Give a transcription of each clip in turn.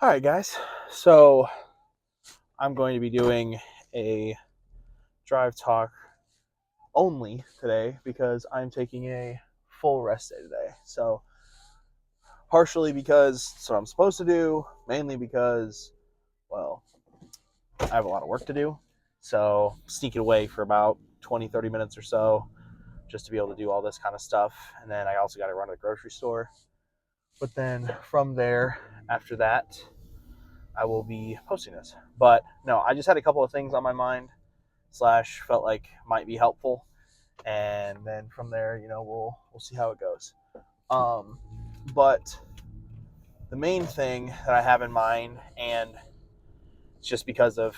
All right, guys. So I'm going to be doing a drive talk only today because I'm taking a full rest day today. So partially because it's what I'm supposed to do, mainly because, well, I have a lot of work to do. So sneaking away for about 20, 30 minutes or so just to be able to do all this kind of stuff. And then I also got to run to the grocery store. But then from there, after that, I will be posting this. But no, I just had a couple of things on my mind slash felt like might be helpful, and then from there, we'll see how it goes. But the main thing that I have in mind, and it's just because of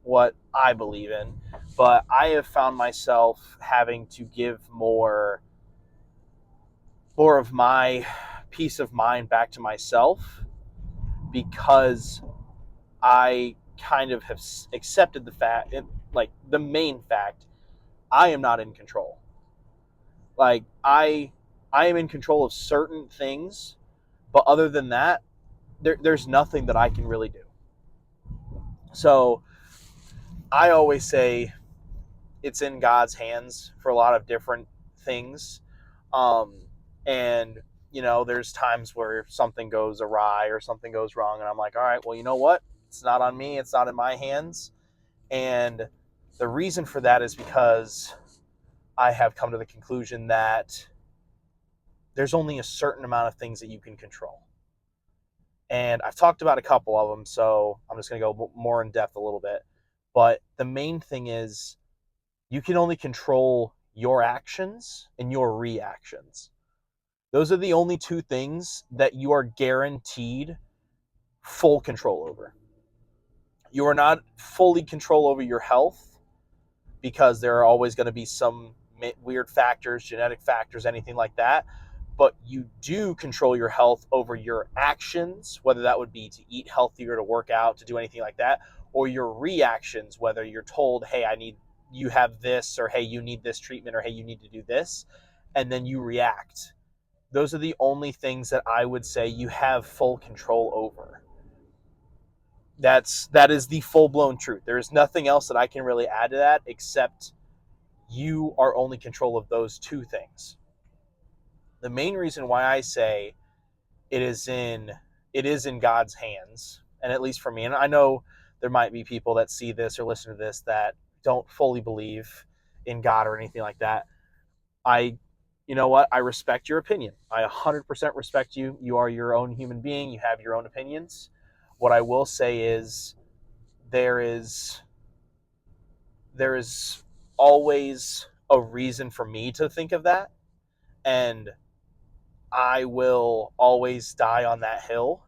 what I believe in, but I have found myself having to give more of my peace of mind back to myself because I kind of have accepted the fact, like the main fact, I am not in control. Like I am in control of certain things, but other than that, there's nothing that I can really do. So I always say it's in God's hands for a lot of different things. Um, and there's times where something goes awry or something goes wrong, and I'm like, all right, well, you know what? It's not on me. It's not in my hands. And the reason for that is because I have come to the conclusion that there's only a certain amount of things that you can control. And I've talked about a couple of them, so I'm just going to go more in depth a little bit. But the main thing is you can only control your actions and your reactions. Those are the only two things that you are guaranteed full control over. You are not fully control over your health because there are always going to be some weird factors, genetic factors, anything like that. But you do control your health over your actions, whether that would be to eat healthier, to work out, to do anything like that, or your reactions, whether you're told, hey, you have this, or hey, you need this treatment, or hey, you need to do this, and then you react. Those are the only things that I would say you have full control over. That is the full-blown truth. There is nothing else that I can really add to that except you are only in control of those two things. The main reason why I say it is in God's hands, and at least for me, and I know there might be people that see this or listen to this that don't fully believe in God or anything like that. You know what? I respect your opinion. I 100% respect you. You are your own human being. You have your own opinions. What I will say is there is there is always a reason for me to think of that, and I will always die on that hill,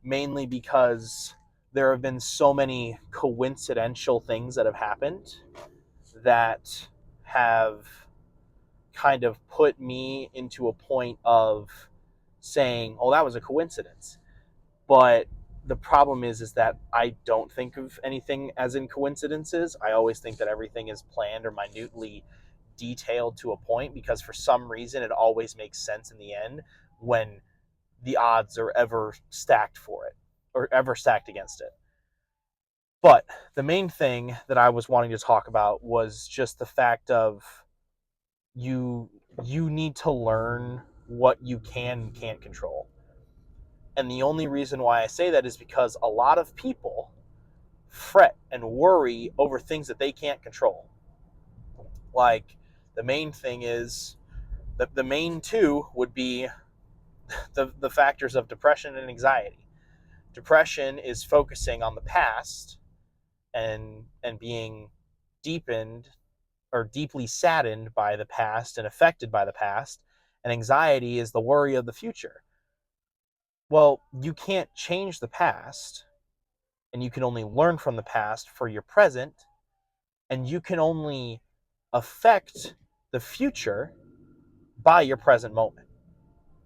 mainly because there have been so many coincidental things that have happened that have kind of put me into a point of saying, oh, that was a coincidence. But the problem is that I don't think of anything as in coincidences. I always think that everything is planned or minutely detailed to a point because for some reason it always makes sense in the end when the odds are ever stacked for it or ever stacked against it. But the main thing that I was wanting to talk about was just the fact of you you need to learn what you can and can't control. And the only reason why I say that is because a lot of people fret and worry over things that they can't control. Like the main thing is the main two would be the factors of depression and anxiety. Depression is focusing on the past and being deepened or deeply saddened by the past and affected by the past. And anxiety is the worry of the future. Well, you can't change the past, and you can only learn from the past for your present, and you can only affect the future by your present moment.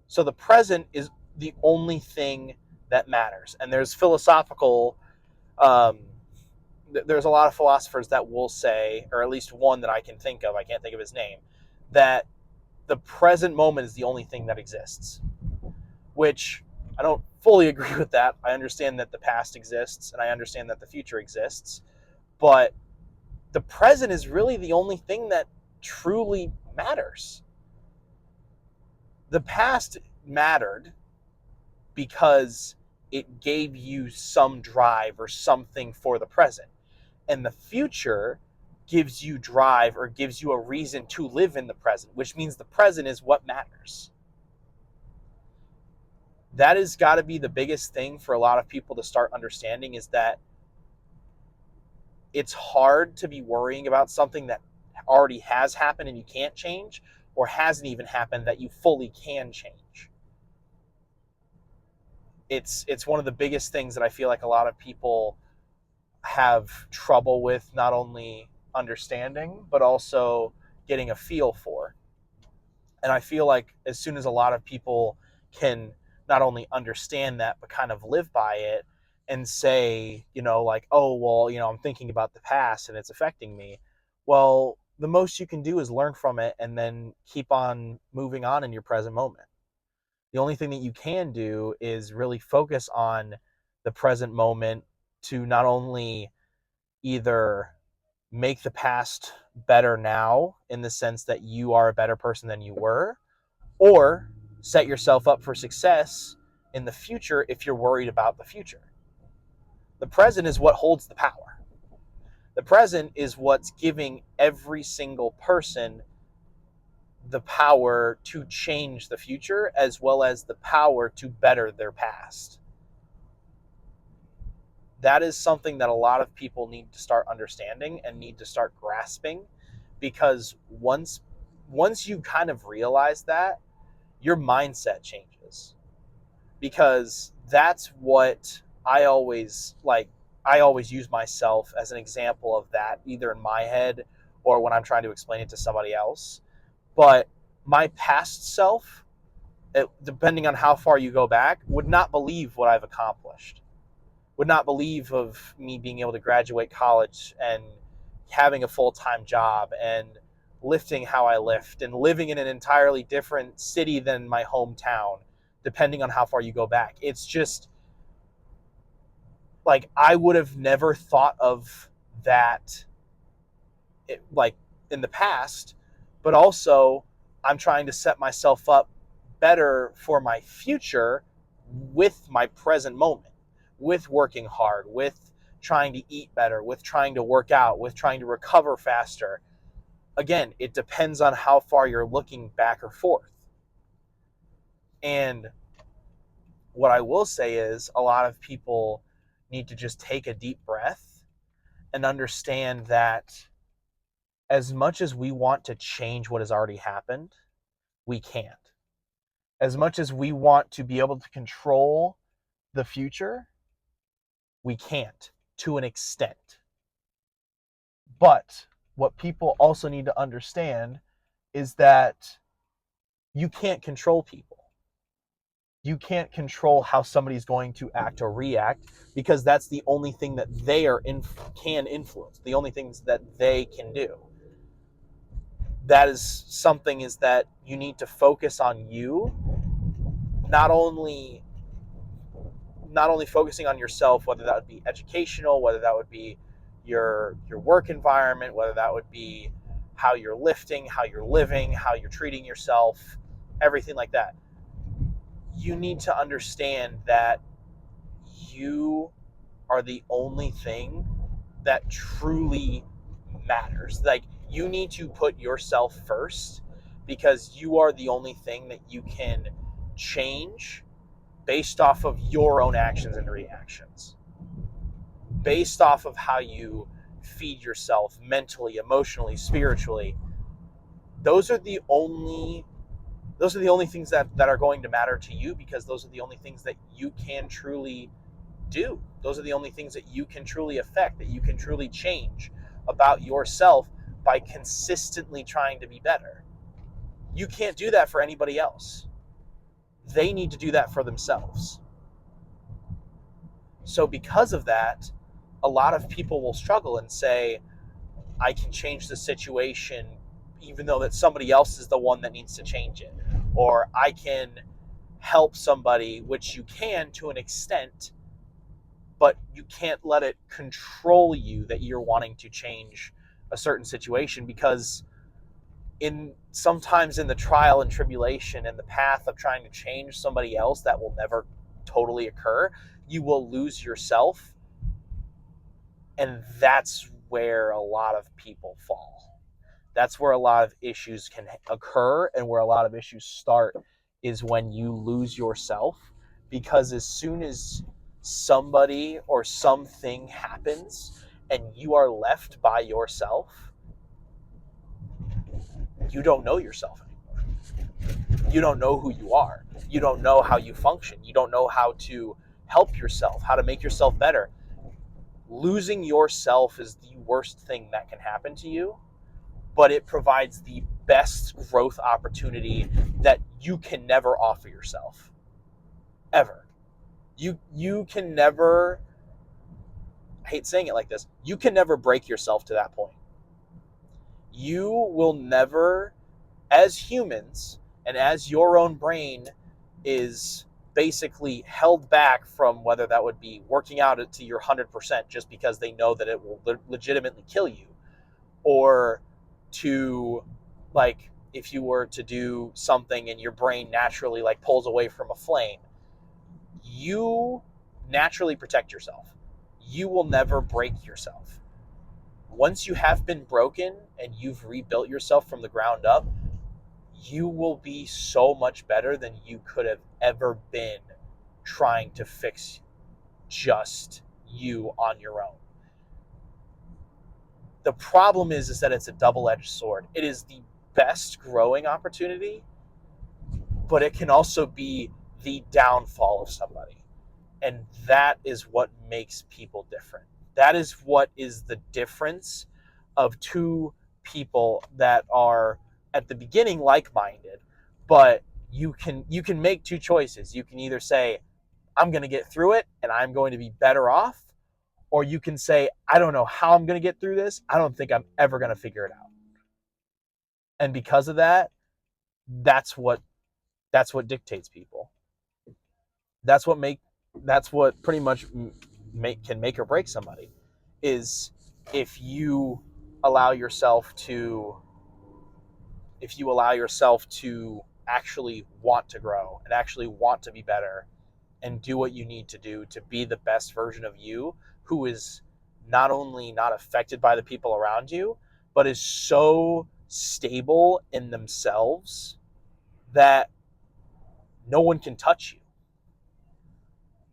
So the present is the only thing that matters. And there's philosophical, um, there's a lot of philosophers that will say, or at least one that I can think of, I can't think of his name, that the present moment is the only thing that exists, which I don't fully agree with that. I understand that the past exists and I understand that the future exists, but the present is really the only thing that truly matters. The past mattered because it gave you some drive or something for the present. And the future gives you drive or gives you a reason to live in the present, which means the present is what matters. That has got to be the biggest thing for a lot of people to start understanding, is that it's hard to be worrying about something that already has happened and you can't change, or hasn't even happened that you fully can change. It's one of the biggest things that I feel like a lot of people have trouble with, not only understanding, but also getting a feel for. And I feel like as soon as a lot of people can not only understand that, but kind of live by it and say, like, oh, well, I'm thinking about the past and it's affecting me. Well, the most you can do is learn from it and then keep on moving on in your present moment. The only thing that you can do is really focus on the present moment to not only either make the past better now, in the sense that you are a better person than you were, or set yourself up for success in the future if you're worried about the future. The present is what holds the power. The present is what's giving every single person the power to change the future, as well as the power to better their past. That is something that a lot of people need to start understanding and need to start grasping, because once you kind of realize that, your mindset changes. Because that's what I always use myself as an example of that, either in my head or when I'm trying to explain it to somebody else. But my past self, depending on how far you go back, would not believe what I've accomplished, would not believe of me being able to graduate college and having a full-time job and lifting how I lift and living in an entirely different city than my hometown, depending on how far you go back. It's just like, I would have never thought of that in the past, but also I'm trying to set myself up better for my future with my present moment, with working hard, with trying to eat better, with trying to work out, with trying to recover faster. Again, it depends on how far you're looking back or forth. And what I will say is, a lot of people need to just take a deep breath and understand that as much as we want to change what has already happened, we can't. As much as we want to be able to control the future, we can't, to an extent. But what people also need to understand is that you can't control people. You can't control how somebody's going to act or react, because that's the only thing that they can influence, the only things that they can do. That is something, is that you need to focus on you, not only focusing on yourself, whether that would be educational, whether that would be your work environment, whether that would be how you're lifting, how you're living, how you're treating yourself, everything like that. You need to understand that you are the only thing that truly matters. Like, you need to put yourself first, because you are the only thing that you can change based off of your own actions and reactions, based off of how you feed yourself mentally, emotionally, spiritually. Those are the only things that are going to matter to you, because those are the only things that you can truly do. Those are the only things that you can truly affect, that you can truly change about yourself by consistently trying to be better. You can't do that for anybody else. They need to do that for themselves. So because of that, a lot of people will struggle and say, I can change the situation even though that somebody else is the one that needs to change it. Or I can help somebody, which you can to an extent, but you can't let it control you that you're wanting to change a certain situation, because sometimes in the trial and tribulation and the path of trying to change somebody else, that will never totally occur. You will lose yourself, and that's where a lot of people fall. That's where a lot of issues can occur, and where a lot of issues start is when you lose yourself. Because as soon as somebody or something happens and you are left by yourself, you don't know yourself anymore. You don't know who you are. You don't know how you function. You don't know how to help yourself, how to make yourself better. Losing yourself is the worst thing that can happen to you, but it provides the best growth opportunity that you can never offer yourself. Ever. You can never, I hate saying it like this, you can never break yourself to that point. You will never, as humans, and as your own brain is basically held back from, whether that would be working out to your 100% just because they know that it will legitimately kill you, or to, like, if you were to do something and your brain naturally like pulls away from a flame, you naturally protect yourself. You will never break yourself. Once you have been broken and you've rebuilt yourself from the ground up, you will be so much better than you could have ever been trying to fix just you on your own. The problem is that it's a double-edged sword. It is the best growing opportunity, but it can also be the downfall of somebody. And that is what makes people different. That is what is the difference of two people that are at the beginning like-minded, but you can make two choices. You can either say, I'm going to get through it and I'm going to be better off, or you can say, I don't know how I'm going to get through this. I don't think I'm ever going to figure it out. And because of that, that's what dictates people. That's what pretty much can make or break somebody, is if you allow yourself to actually want to grow and actually want to be better and do what you need to do to be the best version of you, who is not only not affected by the people around you, but is so stable in themselves that no one can touch you.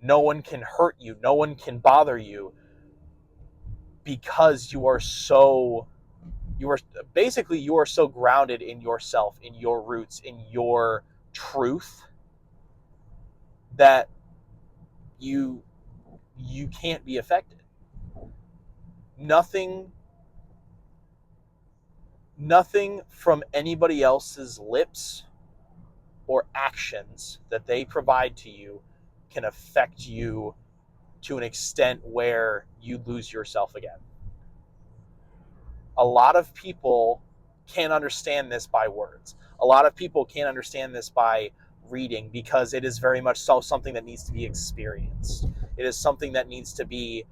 No one can hurt you. No one can bother you, because you are so grounded in yourself, in your roots, in your truth, that you can't be affected. Nothing from anybody else's lips or actions that they provide to you can affect you to an extent where you lose yourself again. A lot of people can't understand this by words. A lot of people can't understand this by reading, because it is very much so something that needs to be experienced. It is something that needs to be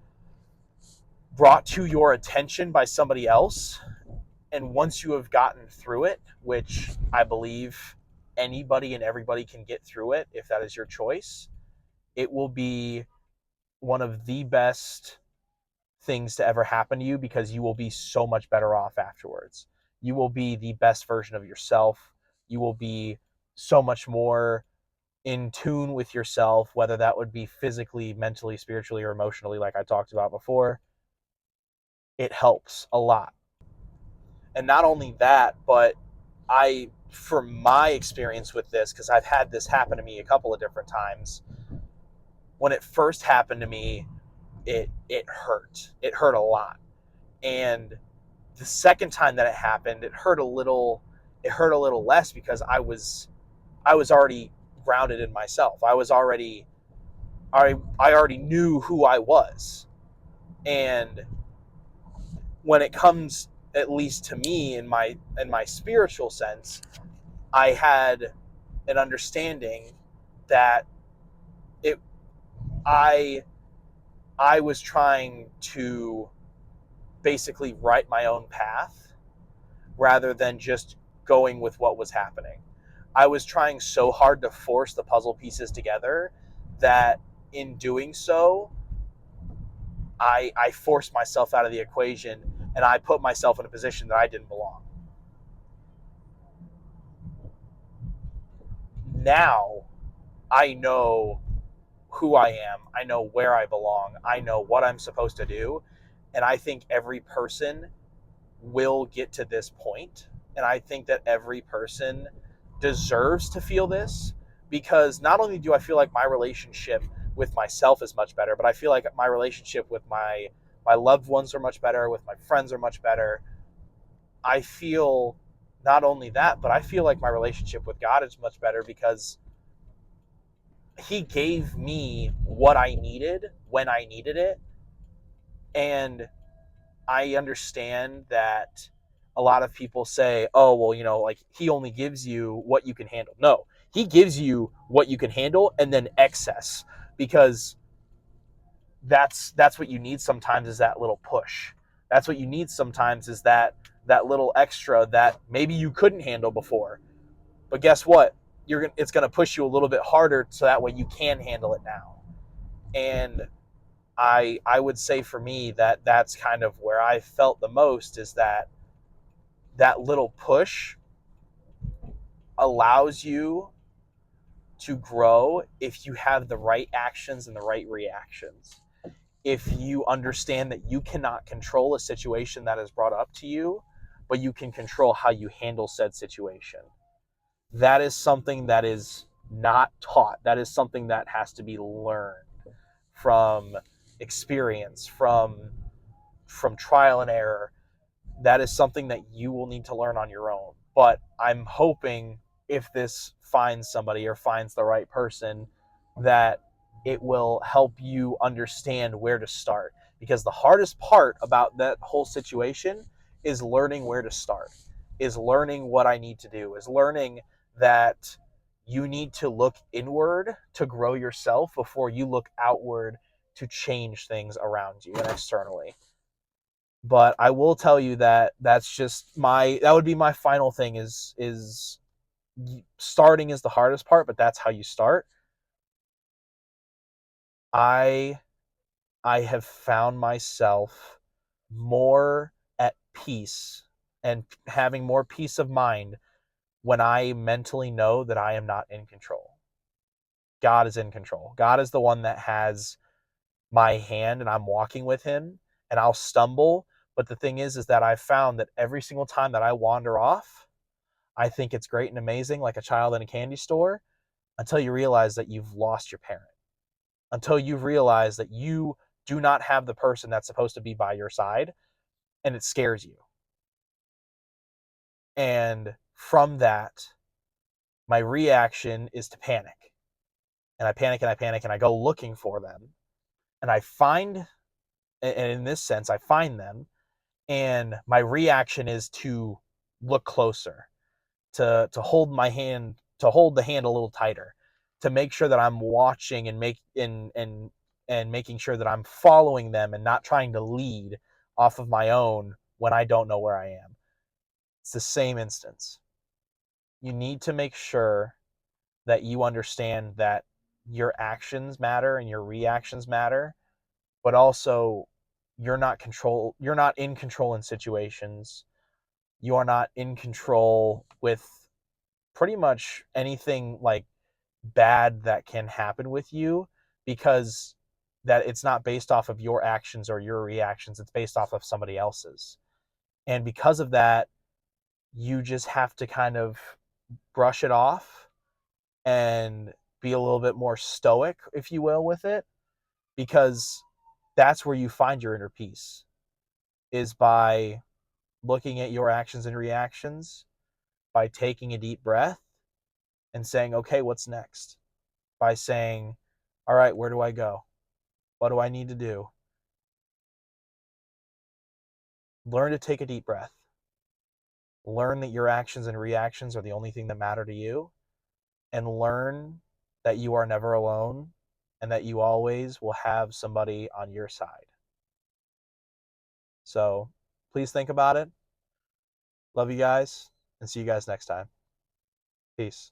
brought to your attention by somebody else. And once you have gotten through it, which I believe anybody and everybody can get through it if that is your choice, it will be one of the best things to ever happen to you, because you will be so much better off afterwards. You will be the best version of yourself. You will be so much more in tune with yourself, whether that would be physically, mentally, spiritually, or emotionally, like I talked about before. It helps a lot. And not only that, but from my experience with this, because I've had this happen to me a couple of different times, when it first happened to me, it hurt. It hurt a lot. And the second time that it happened, it hurt a little less, because I was already grounded in myself. I already knew who I was. And when it comes, at least to me, in my spiritual sense, I had an understanding that it I I was trying to basically write my own path rather than just going with what was happening. I was trying so hard to force the puzzle pieces together that in doing so, I forced myself out of the equation and I put myself in a position that I didn't belong. Now I know who I am. I know where I belong. I know what I'm supposed to do. And I think every person will get to this point. And I think that every person deserves to feel this, because not only do I feel like my relationship with myself is much better, but I feel like my relationship with my loved ones are much better, with my friends are much better. I feel not only that, but I feel like my relationship with God is much better because he gave me what I needed when I needed it. And I understand that a lot of people say, oh, well, like he only gives you what you can handle. No, he gives you what you can handle and then excess, because that's what you need sometimes, is that little push. That's what you need sometimes, is that little extra that maybe you couldn't handle before. But guess what? It's going to push you a little bit harder so that way you can handle it now. And I would say for me that that's kind of where I felt the most, is that little push allows you to grow if you have the right actions and the right reactions. If you understand that you cannot control a situation that is brought up to you, but you can control how you handle said situation. That is something that is not taught. That is something that has to be learned from experience, from trial and error. That is something that you will need to learn on your own. But I'm hoping, if this finds somebody or finds the right person, that it will help you understand where to start. Because the hardest part about that whole situation is learning where to start, is learning what I need to do, is learning that you need to look inward to grow yourself before you look outward to change things around you and externally. But I will tell you that that would be my final thing, is starting is the hardest part, but that's how you start. I I have found myself more at peace and having more peace of mind when I mentally know that I am not in control. God is in control. God is the one that has my hand and I'm walking with him, and I'll stumble. But the thing is that I've found that every single time that I wander off, I think it's great and amazing, like a child in a candy store, until you realize that you've lost your parent, until you realize that you do not have the person that's supposed to be by your side, and it scares you. And from that, my reaction is to panic. And I panic and I panic and I go looking for them. And I find, and in this sense, I find them. And my reaction is to look closer, to hold my hand, to hold the hand a little tighter, to make sure that I'm watching and making sure that I'm following them and not trying to lead off of my own when I don't know where I am. It's the same instance. You need to make sure that you understand that your actions matter and your reactions matter, but also you're not in control in situations. You are not in control with pretty much anything like bad that can happen with you, because that it's not based off of your actions or your reactions, it's based off of somebody else's. And because of that, you just have to kind of brush it off and be a little bit more stoic, if you will, with it, because that's where you find your inner peace, is by looking at your actions and reactions, by taking a deep breath and saying, okay, what's next? By saying, all right, where do I go? What do I need to do? Learn to take a deep breath. Learn that your actions and reactions are the only thing that matter to you, and learn that you are never alone and that you always will have somebody on your side. So please think about it. Love you guys and see you guys next time. Peace.